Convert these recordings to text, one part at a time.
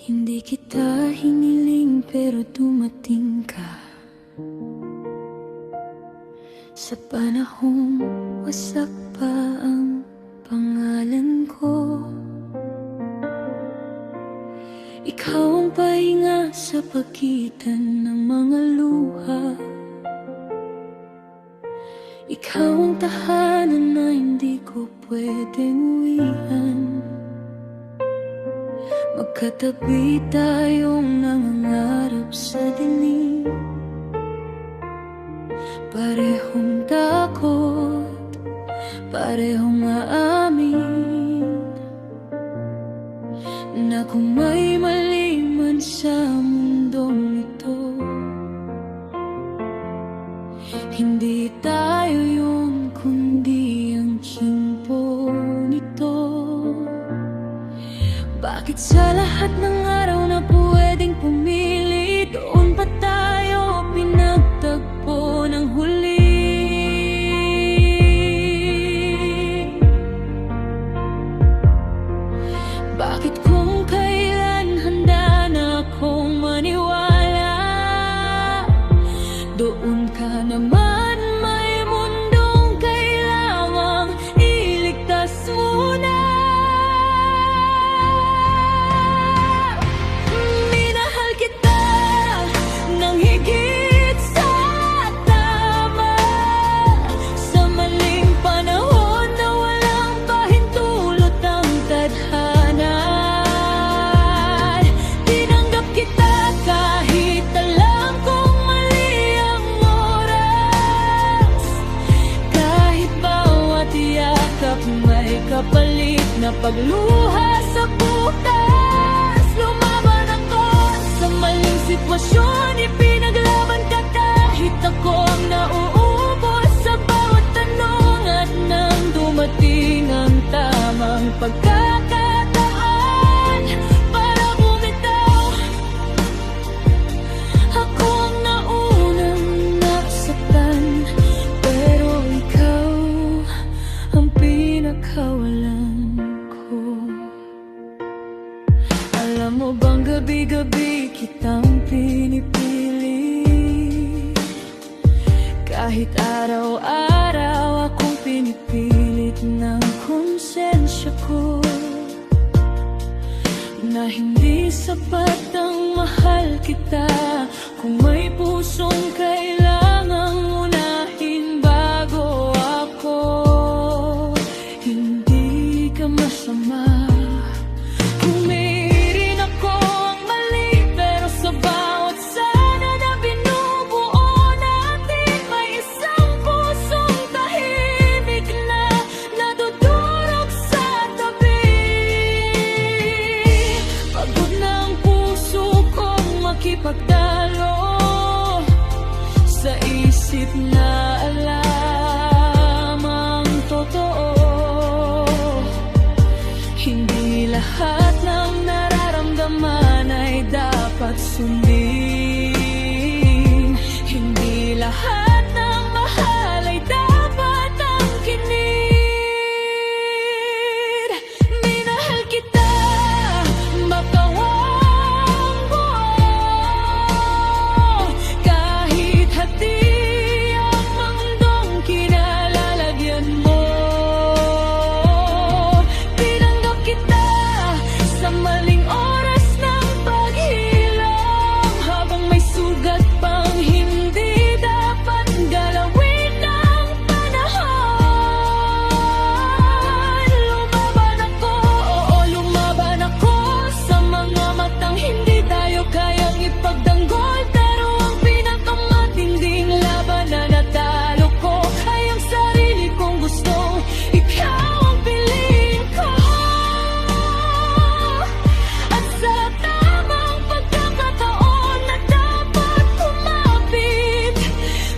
Hindi kita hiniling pero dumating ka sa panahong wasak pa ang pangalan ko. Ikaw ang pahinga sa pagitan ng mga luha. Ikaw ang tahanan na hindi ko pwedeng uwian. Magkatabi tayong nangangarap sa dilim, parehong takot, parehong aamin na kung may mali man sa mundong ito, hindi tayo yun kundi ang himpo nito. Bakit sa lahat ng araw na pwedeng pumili, doon pa tayo pinagtagpo ng huli? Bakit kung kailan handa na akong maniwala, doon ka naman may mundong kailangang iligtas muna? May kapalit na pagluha sa bukas. Lumaban ako sa maling sitwasyon, ipinaglaban ka kahit ako ang nauubos sa bawat tanong. At nang dumating ang tamang pagkakataon para bumitaw, ako ang naunang nasaktan. Pero ikaw ang pinakawalan ko. Alam mo bang gabi-gabi kitang pinipili, kahit araw-araw akong pinipilit ng konsensya ko, na hindi sapat ang mahal kita kung may pusong kailangang unahin bago ako. Hindi ka masama kung mayroon ako ang mali, pero sa bawat sana na binubuo natin, may isang pusong tahimik na nadudurog sa tabi. Pagod na ang puso kong makipagtalo sa isip na alam ang totoo. Hindi lahat ng nararamdaman ay dapat sundin. Hindi lahat ng mahal ay dapat angkinin. Minahal kita makawang buo, kahit hati ang mundong kinalalagyan mo. Tinanggap kita sa maling oras ng paghilom, habang may sugat pang hindi dapat galawin ng panahon. Lumaban ako, oo lumaban ako sa mga matang hindi tayo kayang ipagtanggol. Pero ang pinakamatinding laban na natalo ko ay ang sarili kong gustong ikaw ang piliin ko. At sa tamang pagkakataon na dapat kumapit,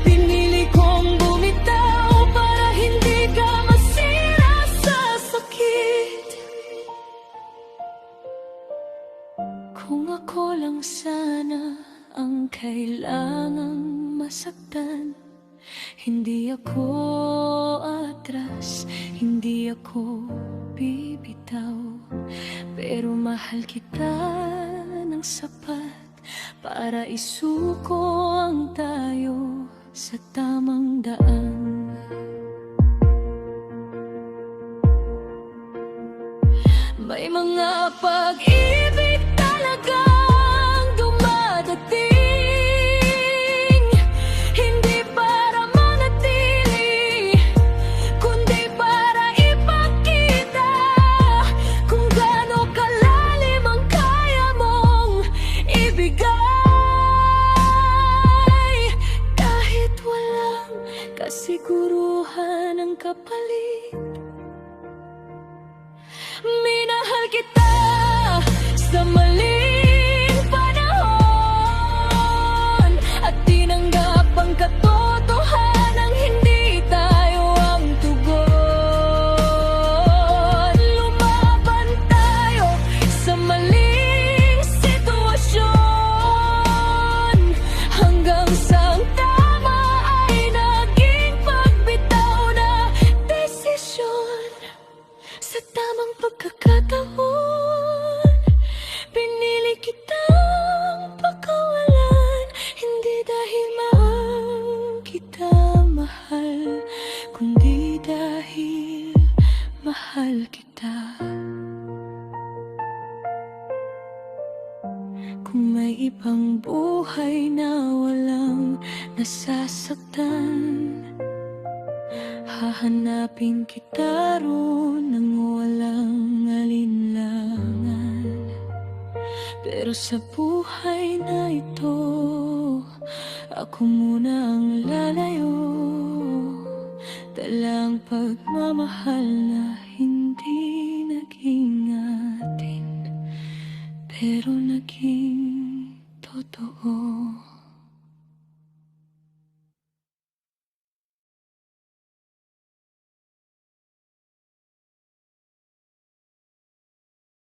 pinili kong bumitaw para hindi ka masira sa sakit. Kung ako lang sana ang kailangang masaktan, hindi ako atras, hindi ako bibitaw. Pero mahal kita sapat para isuko ang tayo sa tamang daan. May mga pag-ibig talagang dumadating, hindi para manatili, kundi para ipakita kung gaano kalalim ang kaya mong ibigay. Kahit walang kasiguruhan ang kapalit, minahal kita sa maling panahon at tinanggap ang katotohanang hindi tayo ang tugon. Lumaban tayo sa maling sitwasyon hanggang sa ang tama ay naging pagbitaw na desisyon. Sa tamang pagkakataon, pinili kitang pakawalan, hindi dahil mahal kita mahal, kundi dahil mahal kita. Kung may ibang buhay na walang nasasaktan, hahanapin kita roon nang walang alinlangan. Pero sa buhay na ito, ako muna ang lalayo, dalang pagmamahal na hindi naging atin, pero naging totoo.